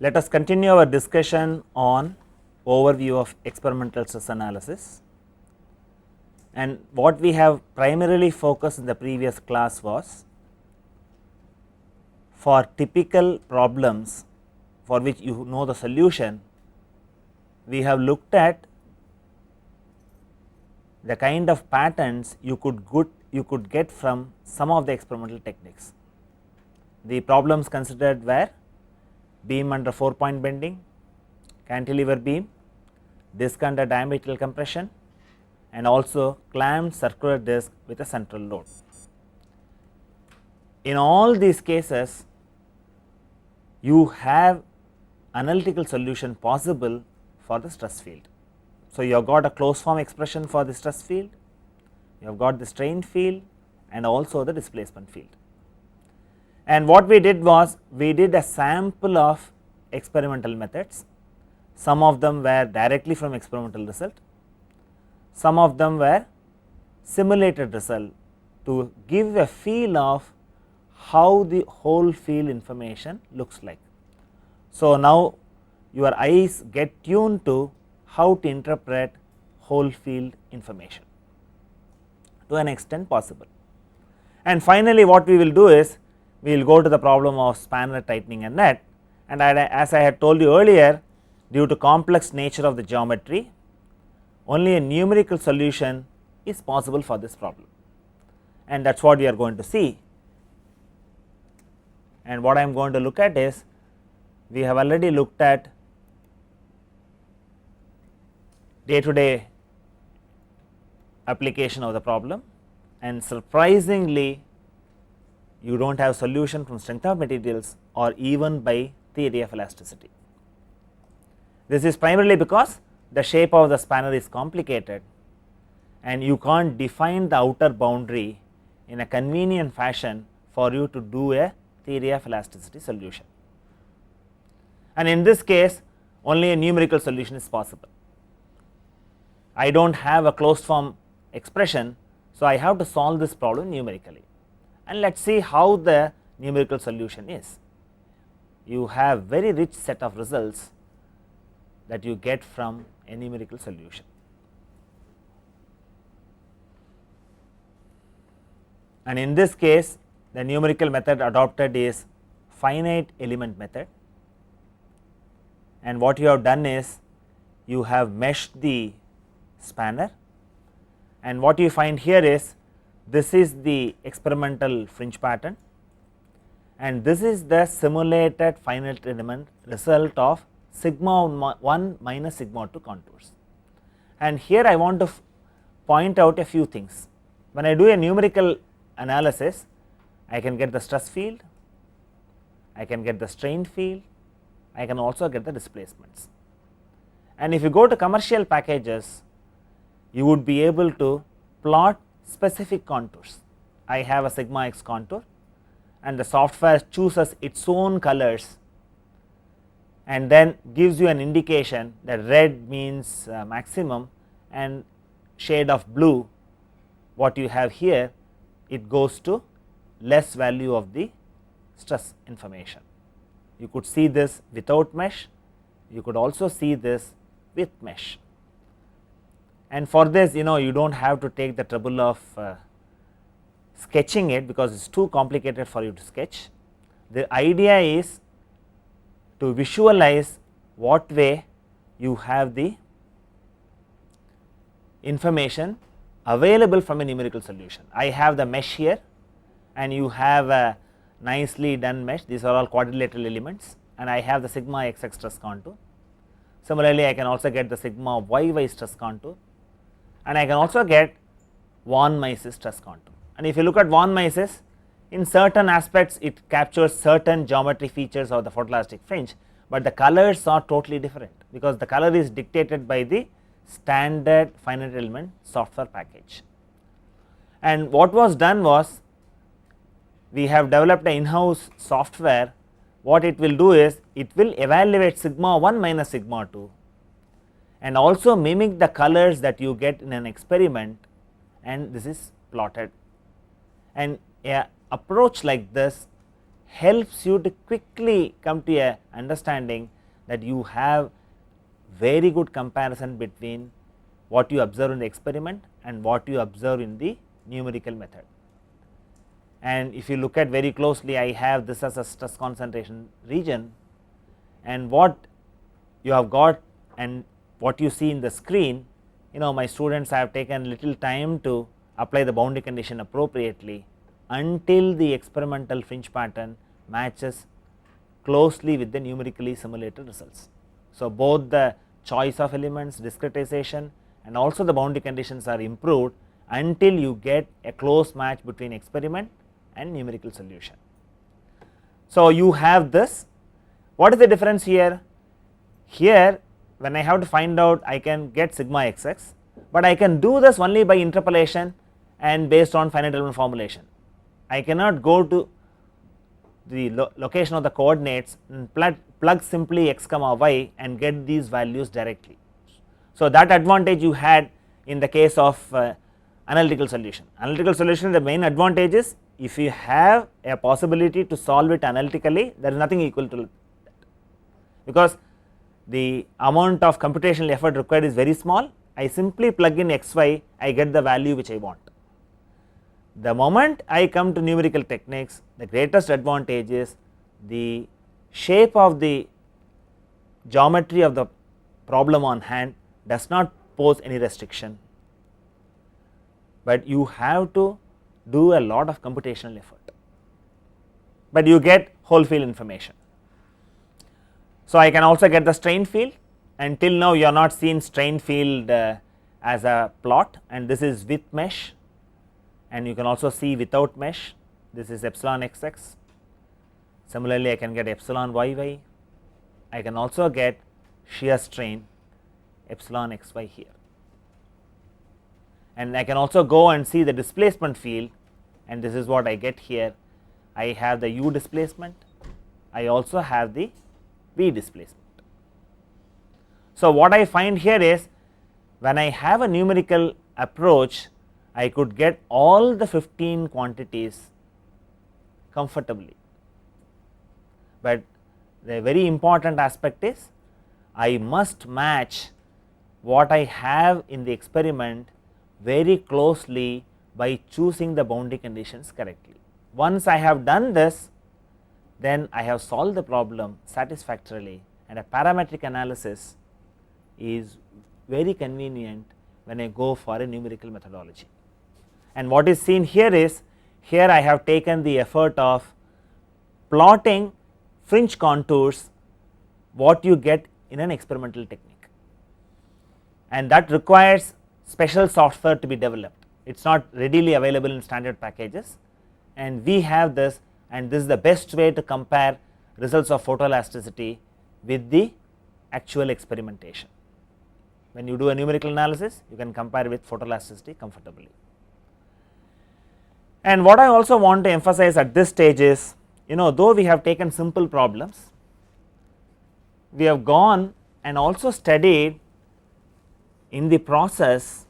Let us continue our discussion on overview of experimental stress analysis, and what we have primarily focused in the previous class was for typical problems for which you know the solution, we have looked at the kind of patterns you could get from some of the experimental techniques. The problems considered were beam under 4-point bending, cantilever beam, disc under diametral compression, and also clamped circular disc with a central load. In all these cases, you have analytical solution possible for the stress field. So, you have got a closed form expression for the stress field, you have got the strain field and also the displacement field. And what we did was, we did a sample of experimental methods. Some of them were directly from experimental result, some of them were simulated result to give a feel of how the whole field information looks like. So, now your eyes get tuned to how to interpret whole field information to an extent possible. And finally, what we will do is, we will go to the problem of spanner tightening a nut, and as I had told you earlier, due to complex nature of the geometry, only a numerical solution is possible for this problem, and that is what we are going to see. And what I am going to look at is, we have already looked at day to day application of the problem, and surprisingly you do not have solution from strength of materials or even by theory of elasticity. This is primarily because the shape of the spanner is complicated and you cannot define the outer boundary in a convenient fashion for you to do a theory of elasticity solution. And in this case, only a numerical solution is possible. I do not have a closed form expression, so I have to solve this problem numerically, and let us see how the numerical solution is. You have very rich set of results that you get from a numerical solution. And in this case, the numerical method adopted is finite element method, and what you have done is, you have meshed the spanner, and what you find here is, this is the experimental fringe pattern and this is the simulated finite element result of sigma 1 minus sigma 2 contours. And here I want to point out a few things. When I do a numerical analysis, I can get the stress field, I can get the strain field, I can also get the displacements. And if you go to commercial packages, you would be able to plot specific contours. I have a sigma x contour and the software chooses its own colors and then gives you an indication that red means maximum and shade of blue, what you have here, it goes to less value of the stress information. You could see this without mesh, you could also see this with mesh. And for this, you do not have to take the trouble of sketching it, because it is too complicated for you to sketch. The idea is to visualize what way you have the information available from a numerical solution. I have the mesh here and you have a nicely done mesh, these are all quadrilateral elements, and I have the sigma xx stress contour. Similarly, I can also get the sigma yy stress contour, and I can also get von Mises stress contour. And if you look at von Mises, in certain aspects it captures certain geometry features of the photoelastic fringe, but the colors are totally different, because the color is dictated by the standard finite element software package. And what was done was, we have developed an in-house software. What it will do is, it will evaluate sigma 1 minus sigma 2 and also mimic the colors that you get in an experiment, and this is plotted. And a approach like this helps you to quickly come to a understanding that you have very good comparison between what you observe in the experiment and what you observe in the numerical method. And if you look at very closely, I have this as a stress concentration region, and what you have got and what you see in the screen, my students have taken little time to apply the boundary condition appropriately until the experimental fringe pattern matches closely with the numerically simulated results. So, both the choice of elements, discretization, and also the boundary conditions are improved until you get a close match between experiment and numerical solution. So, you have this. What is the difference here? Here, when I have to find out, I can get sigma xx, but I can do this only by interpolation and based on finite element formulation. I cannot go to the location of the coordinates and plug simply x comma y and get these values directly. So, that advantage you had in the case of analytical solution. Analytical solution, the main advantage is if you have a possibility to solve it analytically, there is nothing equal to that, because the amount of computational effort required is very small. I simply plug in x y, I get the value which I want. The moment I come to numerical techniques, the greatest advantage is the shape of the geometry of the problem on hand does not pose any restriction, but you have to do a lot of computational effort, but you get whole field information. So, I can also get the strain field, and till now you have not seen strain field as a plot, and this is with mesh, and you can also see without mesh. This is epsilon xx. Similarly, I can get epsilon yy. I can also get shear strain epsilon xy here, and I can also go and see the displacement field, and this is what I get here. I have the u displacement, I also have the v displacement. So, what I find here is when I have a numerical approach, I could get all the 15 quantities comfortably, but the very important aspect is I must match what I have in the experiment very closely by choosing the boundary conditions correctly. Once I have done this, then I have solved the problem satisfactorily, and a parametric analysis is very convenient when I go for a numerical methodology. And what is seen here is, here I have taken the effort of plotting fringe contours, what you get in an experimental technique, and that requires special software to be developed. It is not readily available in standard packages, and we have this, and this is the best way to compare results of photoelasticity with the actual experimentation. When you do a numerical analysis, you can compare with photoelasticity comfortably. And what I also want to emphasize at this stage is, though we have taken simple problems, we have gone and also studied in the process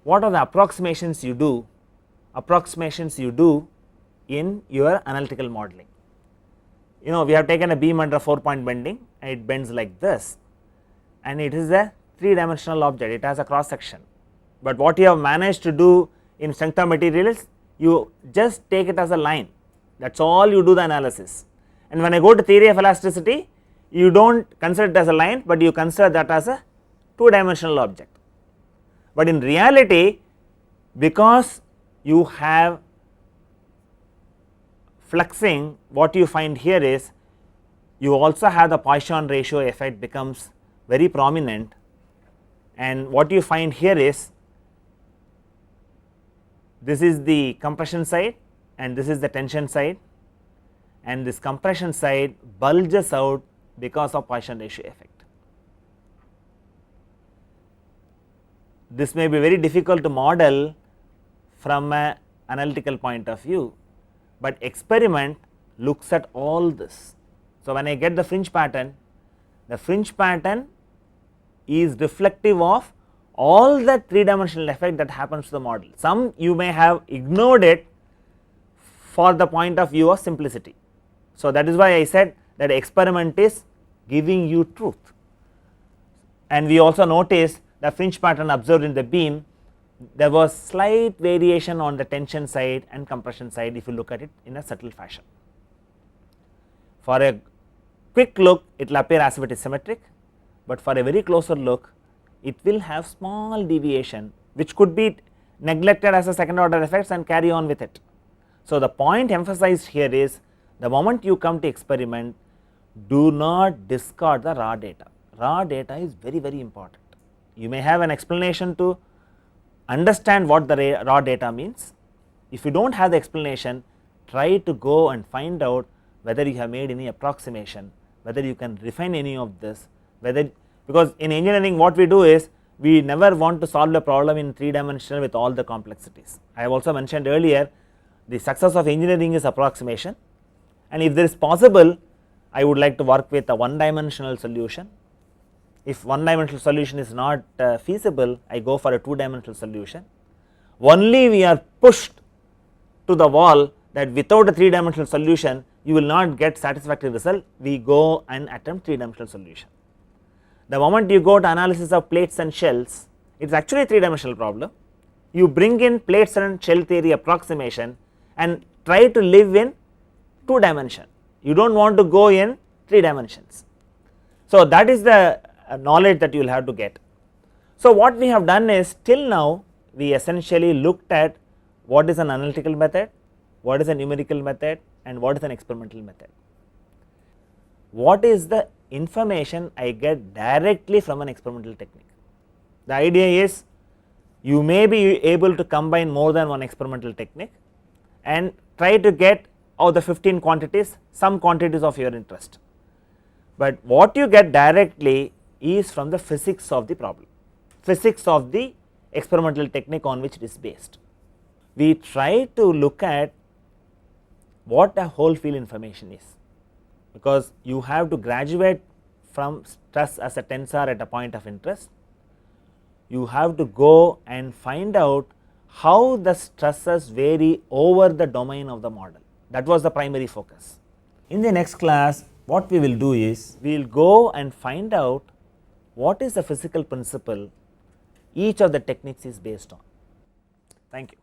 what are the approximations you do in your analytical modeling. We have taken a beam under 4-point bending, and it bends like this, and it is a 3-dimensional object, it has a cross section, but what you have managed to do in strength of materials, you just take it as a line, that is all you do the analysis. And when I go to theory of elasticity, you do not consider it as a line, but you consider that as a 2-dimensional object. But in reality, because you have fluxing, what you find here is you also have the Poisson ratio effect becomes very prominent, and what you find here is this is the compression side and this is the tension side, and this compression side bulges out because of Poisson ratio effect. This may be very difficult to model from an analytical point of view, but experiment looks at all this. So, when I get the fringe pattern is reflective of all the 3-dimensional effect that happens to the model. Some you may have ignored it for the point of view of simplicity, So, that is why I said that experiment is giving you truth, and we also noticed the fringe pattern observed in the beam, there was slight variation on the tension side and compression side if you look at it in a subtle fashion. For a quick look it will appear as if it is symmetric, but for a very closer look it will have small deviation which could be neglected as a second order effects and carry on with it. So, the point emphasized here is the moment you come to experiment, do not discard the raw data. Raw data is very, very important. You may have an explanation to understand what the raw data means. If you do not have the explanation, try to go and find out whether you have made any approximation, whether you can refine any of this, whether, because in engineering what we do is we never want to solve the problem in 3 dimensional with all the complexities. I have also mentioned earlier, the success of engineering is approximation, and if there is possible I would like to work with a 1 dimensional solution. If 1 dimensional solution is not feasible, I go for a 2 dimensional solution. Only we are pushed to the wall that without a 3 dimensional solution you will not get satisfactory result, we go and attempt 3 dimensional solution. The moment you go to analysis of plates and shells, it is actually a 3 dimensional problem. You bring in plates and shell theory approximation and try to live in 2 dimension, you do not want to go in 3 dimensions. So, that is the knowledge that you will have to get. So, what we have done is till now we essentially looked at what is an analytical method, what is a numerical method, and what is an experimental method. What is the information I get directly from an experimental technique? The idea is you may be able to combine more than one experimental technique and try to get out the 15 quantities some quantities of your interest, but what you get directly is from the physics of the problem, physics of the experimental technique on which it is based. We try to look at what a whole field information is, because you have to graduate from stress as a tensor at a point of interest, you have to go and find out how the stresses vary over the domain of the model. That was the primary focus. In the next class, what we will do is we will go and find out what is the physical principle each of the techniques is based on. Thank you.